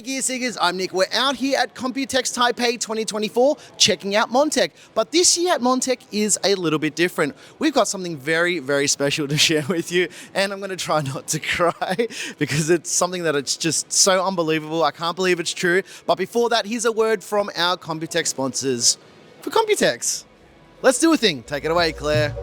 Gear Seekers, I'm Nick. We're out here at Computex Taipei 2024 checking out Montech. But this year at Montech is a little bit different. We've got something very, very special to share with you, and I'm going to try not to cry because it's something that it's just so unbelievable. I can't believe it's true. But before that, here's a word from our Computex sponsors for Computex. Let's do a thing. Take it away, Claire.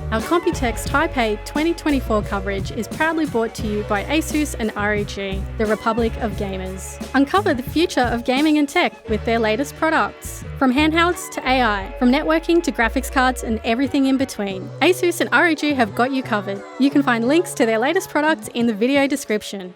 Our Computex Taipei 2024 coverage is proudly brought to you by ASUS and ROG, the Republic of Gamers. Uncover the future of gaming and tech with their latest products. From handhelds to AI, from networking to graphics cards and everything in between, ASUS and ROG have got you covered. You can find links to their latest products in the video description.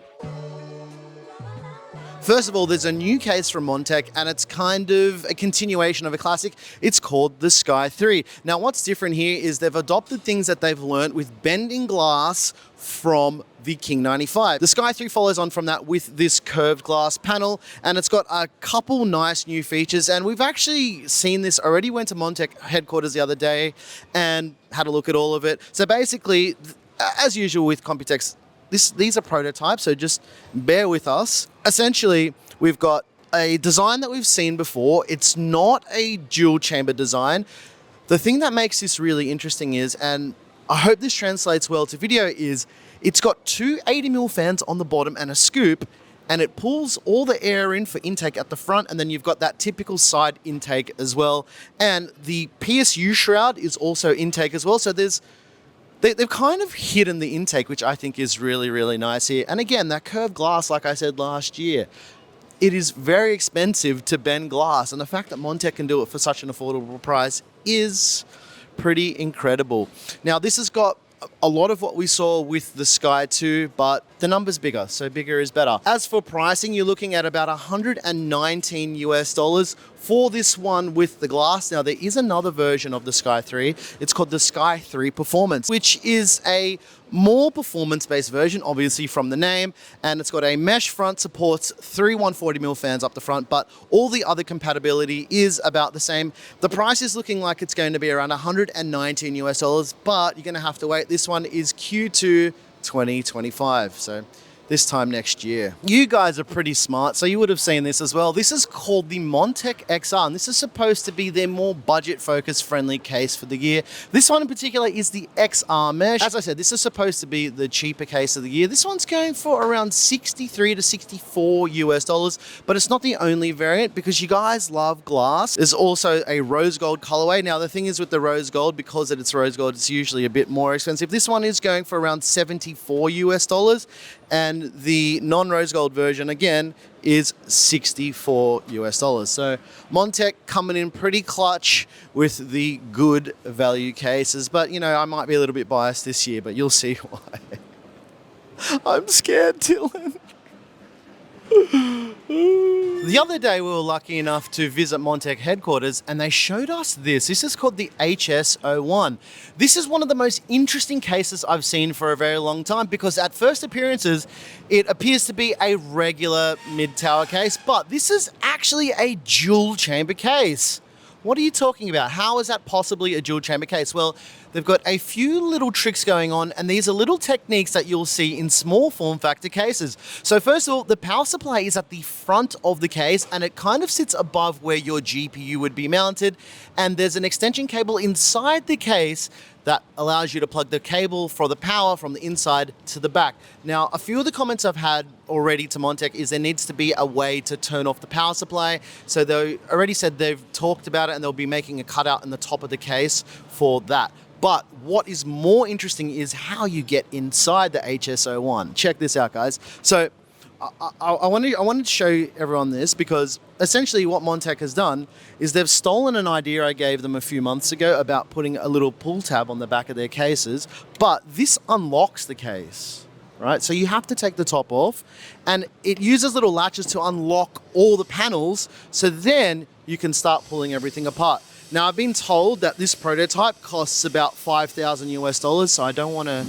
First of all, there's a new case from Montech, and it's kind of a continuation of a classic. It's called the Sky 3. Now, what's different here is they've adopted things that they've learned with bending glass from the King 95. The Sky 3 follows on from that with this curved glass panel, and it's got a couple nice new features, and we've actually seen this already. Went to Montech headquarters the other day and had a look at all of it. So basically, as usual with Computex, these are prototypes, so just bear with us. Essentially, we've got a design that we've seen before. It's not a dual chamber design. The thing that makes this really interesting is, and I hope this translates well to video, is it's got two 80mm fans on the bottom and a scoop, and it pulls all the air in for intake at the front, and then you've got that typical side intake as well. And the PSU shroud is also intake as well, so they've kind of hidden the intake, which I think is really, really nice here. And again, that curved glass, like I said last year, it is very expensive to bend glass. And the fact that Montech can do it for such an affordable price is pretty incredible. Now, this has got a lot of what we saw with the Sky 2, but the number's bigger, so bigger is better. As for pricing, you're looking at about $119 US for this one with the glass. Now, there is another version of the Sky 3. It's called the Sky 3 Performance, which is a more performance-based version, obviously from the name, and it's got a mesh front, supports three 140mm fans up the front, but all the other compatibility is about the same. The price is looking like it's going to be around $119 US, but you're going to have to wait. This one is Q2 2025, so this time next year. You guys are pretty smart, so you would have seen this as well. This is called the Montech XR, and this is supposed to be their more budget-focused, friendly case for the year. This one in particular is the XR mesh. As I said, this is supposed to be the cheaper case of the year. This one's going for around $63 to $64 US, but it's not the only variant because you guys love glass. There's also a rose gold colorway. Now, the thing is with the rose gold, because it's rose gold, it's usually a bit more expensive. This one is going for around $74 US, and the non-rose gold version, again, is $64 US. So Montech coming in pretty clutch with the good value cases. But, you know, I might be a little bit biased this year, but you'll see why. I'm scared, Dylan. The other day we were lucky enough to visit Montech headquarters, and they showed us this. This is called the HS01. This is one of the most interesting cases I've seen for a very long time because at first appearances it appears to be a regular mid-tower case, but this is actually a dual chamber case. What are you talking about? How is that possibly a dual chamber case? Well, they've got a few little tricks going on, and these are little techniques that you'll see in small form factor cases. So first of all, the power supply is at the front of the case, and it kind of sits above where your GPU would be mounted. And there's an extension cable inside the case that allows you to plug the cable for the power from the inside to the back. Now, a few of the comments I've had already to Montech is there needs to be a way to turn off the power supply. So they already said they've talked about it, and they'll be making a cutout in the top of the case for that. But what is more interesting is how you get inside the HS01. Check this out, guys. So I wanted to show everyone this because essentially what Montech has done is they've stolen an idea I gave them a few months ago about putting a little pull tab on the back of their cases, but this unlocks the case, right? So you have to take the top off, and it uses little latches to unlock all the panels, so then you can start pulling everything apart. Now, I've been told that this prototype costs about $5,000 US, so I don't want to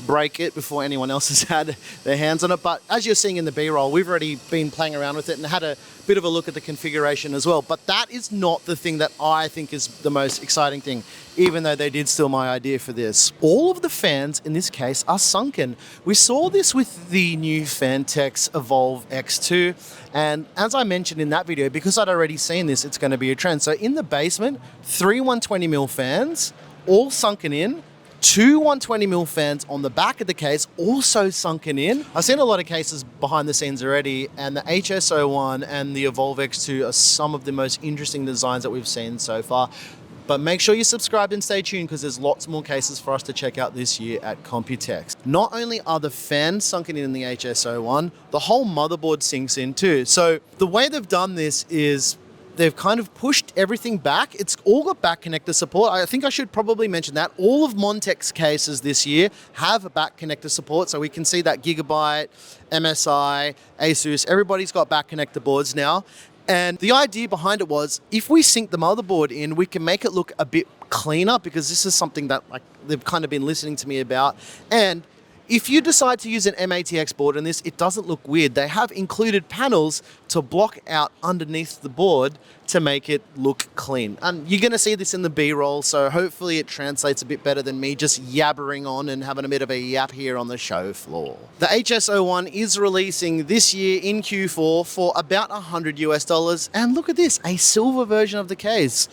break it before anyone else has had their hands on it. But as you're seeing in the B-roll, we've already been playing around with it and had a bit of a look at the configuration as well. But that is not the thing that I think is the most exciting thing, even though they did steal my idea for this. All of the fans in this case are sunken. We saw this with the new Fantex Evolve X2. And as I mentioned in that video, because I'd already seen this, it's going to be a trend. So in the basement, 3 120mm fans, all sunken in. 2 120mm fans on the back of the case, also sunken in. I've seen a lot of cases behind the scenes already, and the HS01 and the Evolve X2 are some of the most interesting designs that we've seen so far. But make sure you subscribe and stay tuned, because there's lots more cases for us to check out this year at Computex. Not only are the fans sunken in the HS01, the whole motherboard sinks in too. So the way they've done this is they've kind of pushed everything back. It's all got back connector support. I think I should probably mention that. All of Montech's cases this year have a back connector support. So we can see that Gigabyte, MSI, Asus, everybody's got back connector boards now. And the idea behind it was, if we sync the motherboard in, we can make it look a bit cleaner, because this is something that they've kind of been listening to me about. And if you decide to use an MATX board in this, it doesn't look weird. They have included panels to block out underneath the board to make it look clean. And you're going to see this in the B-roll, so hopefully it translates a bit better than me just yabbering on and having a bit of a yap here on the show floor. The HS01 is releasing this year in Q4 for about $100 US. And look at this, a silver version of the case.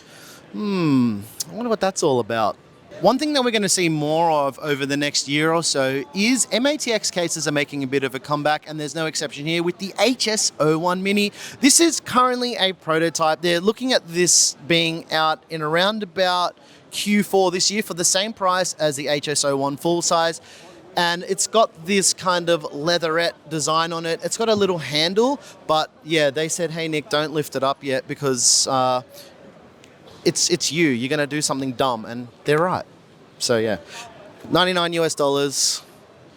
I wonder what that's all about. One thing that we're going to see more of over the next year or so is MATX cases are making a bit of a comeback, and there's no exception here with the HS01 Mini. This is currently a prototype. They're looking at this being out in around about Q4 this year for the same price as the HS01 full size. And it's got this kind of leatherette design on it. It's got a little handle, but yeah, they said, hey Nick, don't lift it up yet, because it's you. You're going to do something dumb, and they're right. So yeah, $99 US,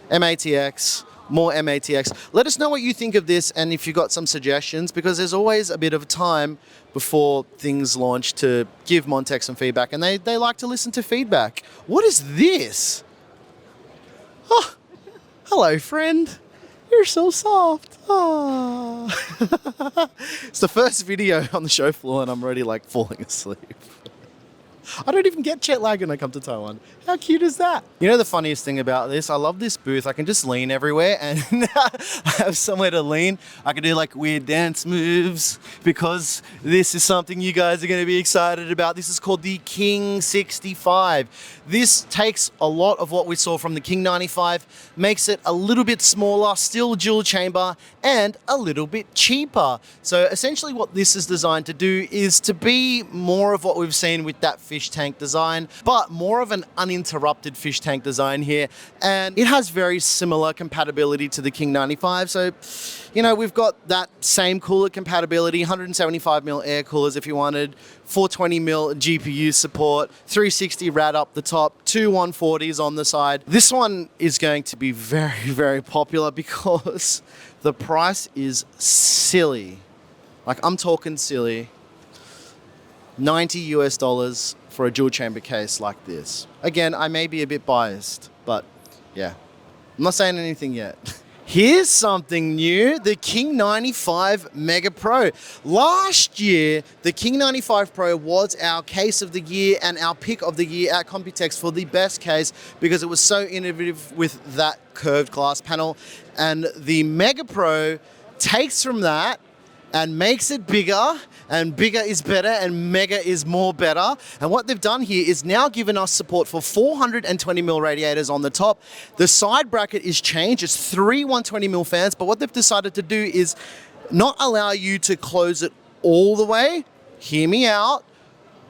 MATX, more MATX. Let us know what you think of this, and if you've got some suggestions, because there's always a bit of time before things launch to give Montech some feedback, and they like to listen to feedback. What is this? Oh, hello, friend. You're so soft. Oh. It's the first video on the show floor and I'm already like falling asleep. I don't even get jet lag when I come to Taiwan. How cute is that? You know the funniest thing about this? I love this booth. I can just lean everywhere and I have somewhere to lean. I can do like weird dance moves, because this is something you guys are going to be excited about. This is called the King 65. This takes a lot of what we saw from the King 95, makes it a little bit smaller, still dual chamber, and a little bit cheaper. So essentially what this is designed to do is to be more of what we've seen with that fish tank design, but more of an uninterrupted fish tank design here. And it has very similar compatibility to the King 95. So, you know, we've got that same cooler compatibility, 175mm air coolers if you wanted, 420mm GPU support, 360 rad up the top, 2 140s on the side. This one is going to be very, very popular because the price is silly. Like, I'm talking silly. $90 US for a dual chamber case like this. Again, I may be a bit biased, but yeah, I'm not saying anything yet. Here's something new, the King 95 Mega Pro. Last year, the King 95 Pro was our case of the year and our pick of the year at Computex for the best case, because it was so innovative with that curved glass panel. And the Mega Pro takes from that and makes it bigger, and bigger is better, and mega is more better. And what they've done here is now given us support for 420mm radiators on the top. The side bracket is changed. It's 3 120mm fans, but what they've decided to do is not allow you to close it all the way. Hear me out.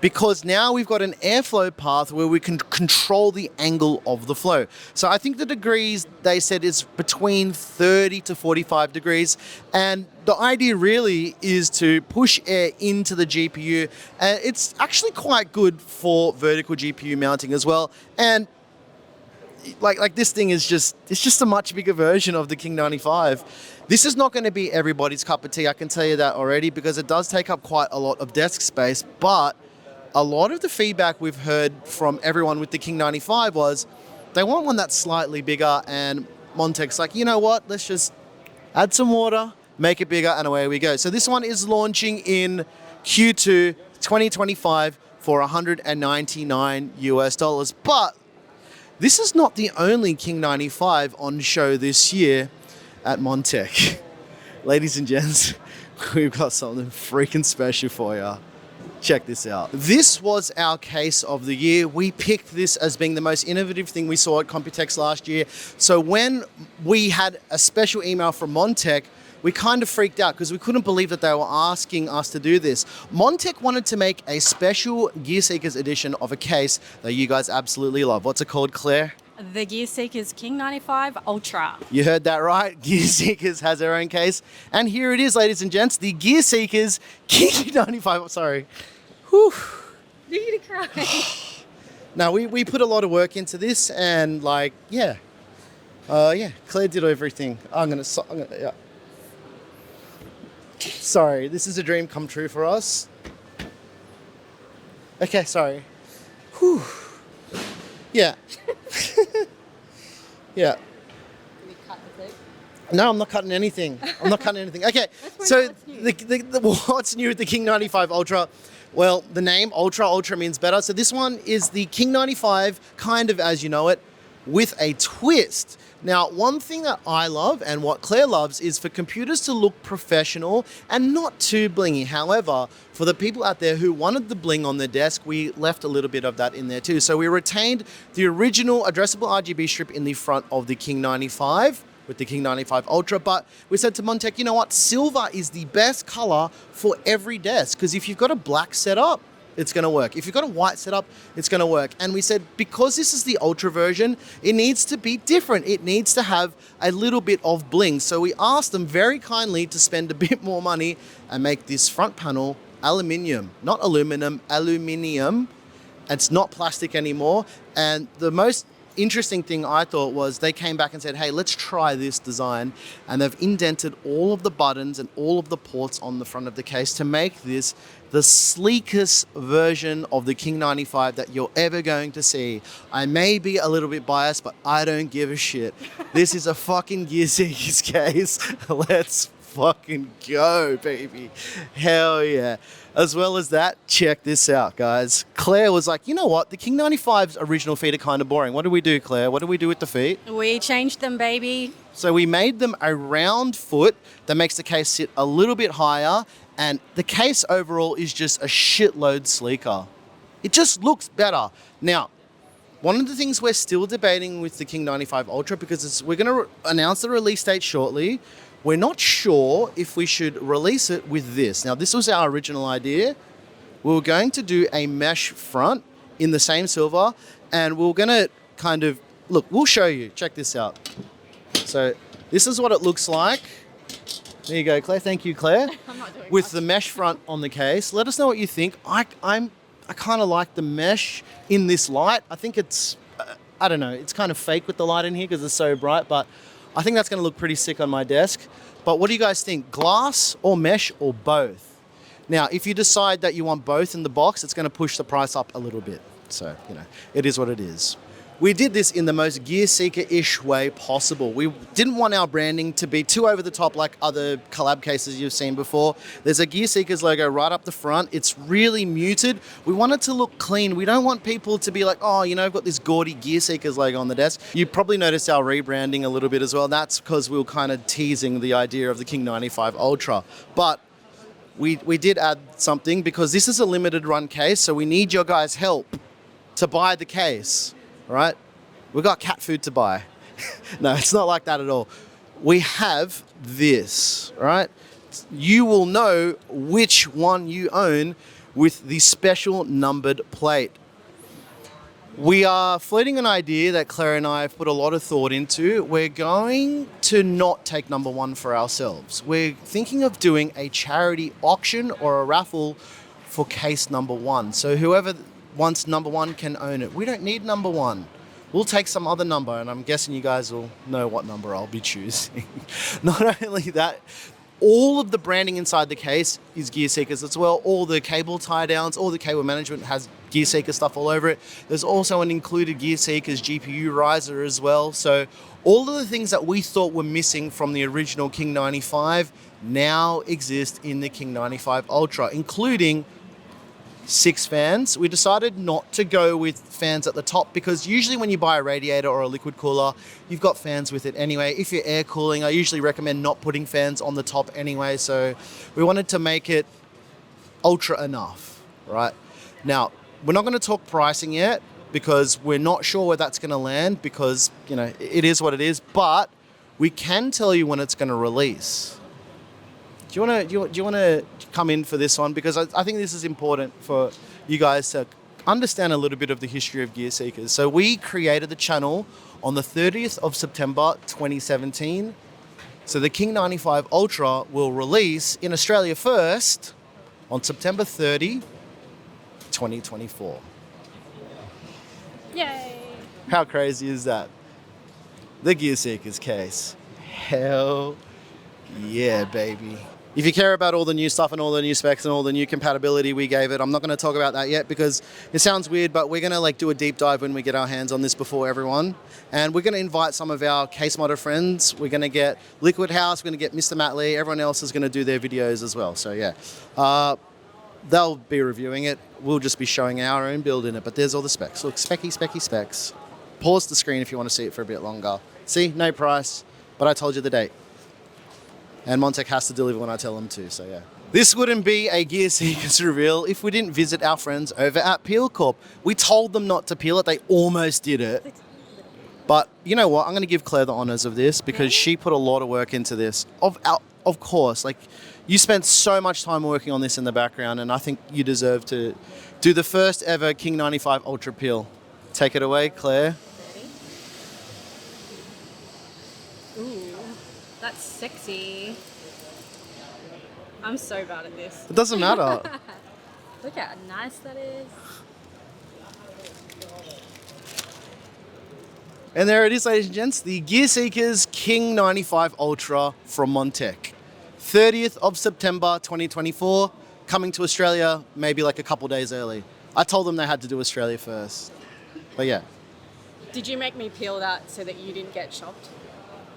Because now we've got an airflow path where we can control the angle of the flow. So I think the degrees, they said, is between 30 to 45 degrees. And the idea really is to push air into the GPU. And it's actually quite good for vertical GPU mounting as well. And like this thing is it's just a much bigger version of the King 95. This is not going to be everybody's cup of tea, I can tell you that already, because it does take up quite a lot of desk space. But a lot of the feedback we've heard from everyone with the King 95 was, they want one that's slightly bigger, and Montech's like, you know what, let's just add some water, make it bigger, and away we go. So this one is launching in Q2 2025 for $199 US. But this is not the only King 95 on show this year at Montech. Ladies and gents, we've got something freaking special for you. Check this out. This was our case of the year. We picked this as being the most innovative thing we saw at Computex last year. So when we had a special email from Montech, we kind of freaked out because we couldn't believe that they were asking us to do this. Montech wanted to make a special Gear Seekers edition of a case that you guys absolutely love. What's it called, Claire? The Gear Seekers King 95 Ultra. You heard that right. Gear Seekers has their own case. And here it is, ladies and gents, the Gear Seekers King 95. Sorry. Whew. You're gonna cry. Now, we put a lot of work into this, and yeah, Claire did everything. Yeah. Sorry, this is a dream come true for us. Okay, sorry. Whew. Yeah. Yeah. Can we cut the clip? No, I'm not cutting anything. I'm not cutting anything. Okay, so what's new with the King 95 Ultra? Well, the name Ultra means better. So this one is the King 95, kind of as you know it, with a twist. Now, one thing that I love and what Claire loves is for computers to look professional and not too blingy. However, for the people out there who wanted the bling on their desk, we left a little bit of that in there too. So we retained the original addressable RGB strip in the front of the King 95 with the King 95 Ultra, but we said to Montech, you know what, silver is the best color for every desk, because if you've got a black setup, it's going to work. If you've got a white setup, it's going to work. And we said, because this is the Ultra version, it needs to be different. It needs to have a little bit of bling. So we asked them very kindly to spend a bit more money and make this front panel aluminium, not aluminum, aluminium. It's not plastic anymore. And the most interesting thing I thought was they came back and said, hey, let's try this design. And they've indented all of the buttons and all of the ports on the front of the case to make this the sleekest version of the King 95 that you're ever going to see. I may be a little bit biased, but I don't give a shit. This is a fucking Gear Seekers case. Let's fucking go, baby. Hell yeah. As well as that, check this out, guys. Claire was like, you know what? The King 95's original feet are kind of boring. What do we do, Claire? What do we do with the feet? We changed them, baby. So we made them a round foot that makes the case sit a little bit higher, and the case overall is just a shitload sleeker. It just looks better. Now, one of the things we're still debating with the King 95 Ultra, because we're going to announce the release date shortly, we're not sure if we should release it with this. Now, this was our original idea. We were going to do a mesh front in the same silver, and we're going to kind of, look, we'll show you. Check this out. So this is what it looks like. There you go, Claire. Thank you, Claire. I'm not doing With much. the mesh front on the case. Let us know what you think. I kind of like the mesh in this light. I think it's, I don't know, it's kind of fake with the light in here because it's so bright, but I think that's going to look pretty sick on my desk. But what do you guys think? Glass or mesh or both? Now, if you decide that you want both in the box, it's going to push the price up a little bit. So, you know, it is what it is. We did this in the most Gear Seeker-ish way possible. We didn't want our branding to be too over the top like other collab cases you've seen before. There's a Gear Seekers logo right up the front. It's really muted. We want it to look clean. We don't want people to be like, oh, you know, I've got this gaudy Gear Seekers logo on the desk. You probably noticed our rebranding a little bit as well. That's because we were kind of teasing the idea of the King 95 Ultra. But we did add something because this is a limited run case, so we need your guys' help to buy the case. Right? We've got cat food to buy. No, it's not like that at all. We have this, right? You will know which one you own with the special numbered plate. We are floating an idea that Claire and I have put a lot of thought into. We're going to not take number one for ourselves. We're thinking of doing a charity auction or a raffle for case number one. So whoever wants number one can own it. We don't need number one. We'll take some other number, and I'm guessing you guys will know what number I'll be choosing. Not only that, all of the branding inside the case is Gear Seekers as well. All the cable tie downs, all the cable management has Gear Seeker stuff all over it. There's also an included Gear Seekers GPU riser as well. So all of the things that we thought were missing from the original King 95 now exist in the King 95 Ultra, including 6 fans. We decided not to go with fans at the top because usually when you buy a radiator or a liquid cooler, you've got fans with it anyway. If you're air cooling, I usually recommend not putting fans on the top anyway. So we wanted to make it ultra enough, right? Now, we're not going to talk pricing yet because we're not sure where that's going to land because, you know, it is what it is, but we can tell you when it's going to release. Do you want to come in for this one? Because I think this is important for you guys to understand a little bit of the history of Gear Seekers. So we created the channel on the 30th of September 2017. So the King 95 Ultra will release in Australia first on September 30, 2024. Yay! How crazy is that? The Gear Seekers case. Hell yeah, baby. If you care about all the new stuff and all the new specs and all the new compatibility we gave it, I'm not going to talk about that yet because it sounds weird, but we're going to like do a deep dive when we get our hands on this before everyone. And we're going to invite some of our case modder friends. We're going to get Liquid House, we're going to get Mr. Matt Lee. Everyone else is going to do their videos as well. So yeah, they'll be reviewing it. We'll just be showing our own build in it, but there's all the specs. Look, specky specs. Pause the screen if you want to see it for a bit longer. See, no price, but I told you the date. And Montech has to deliver when I tell them to, so yeah. This wouldn't be a Gear Seekers reveal if we didn't visit our friends over at Peel Corp. We told them not to peel it, they almost did it. But you know what, I'm gonna give Claire the honors of this because she put a lot of work into this. Of course, like you spent so much time working on this in the background and I think you deserve to do the first ever King 95 Ultra peel. Take it away, Claire. That's sexy. I'm so bad at this. It doesn't matter. Look how nice that is. And there it is, ladies and gents, the Gear Seekers King 95 Ultra from Montech. 30th of September 2024, coming to Australia maybe like a couple days early. I told them they had to do Australia first. But yeah. Did you make me peel that so that you didn't get shocked?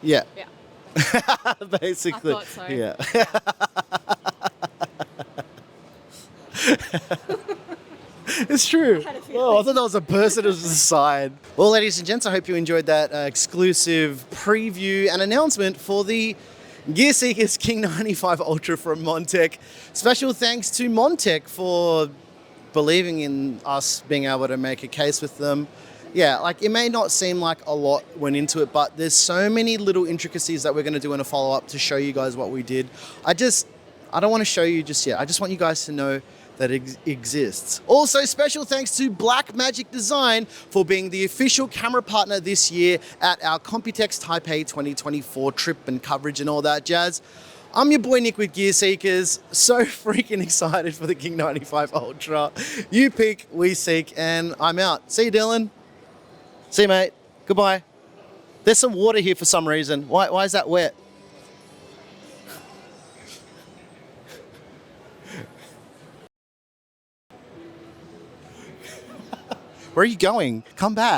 Yeah. Yeah. Basically. I thought so. Yeah. It's true. Oh, I thought that was a person to the side. Well, ladies and gents, I hope you enjoyed that exclusive preview and announcement for the Gear Seekers King 95 Ultra from Montech. Special thanks to Montech for believing in us being able to make a case with them. Yeah, like it may not seem like a lot went into it, but there's so many little intricacies that we're going to do in a follow-up to show you guys what we did. I don't want to show you just yet. I just want you guys to know that it exists. Also, special thanks to Blackmagic Design for being the official camera partner this year at our Computex Taipei 2024 trip and coverage and all that jazz. I'm your boy Nick with Gear Seekers. So freaking excited for the King 95 Ultra. You pick, we seek, and I'm out. See you, Dylan. See you, mate. Goodbye. There's some water here for some reason. Why is that wet? Where are you going? Come back.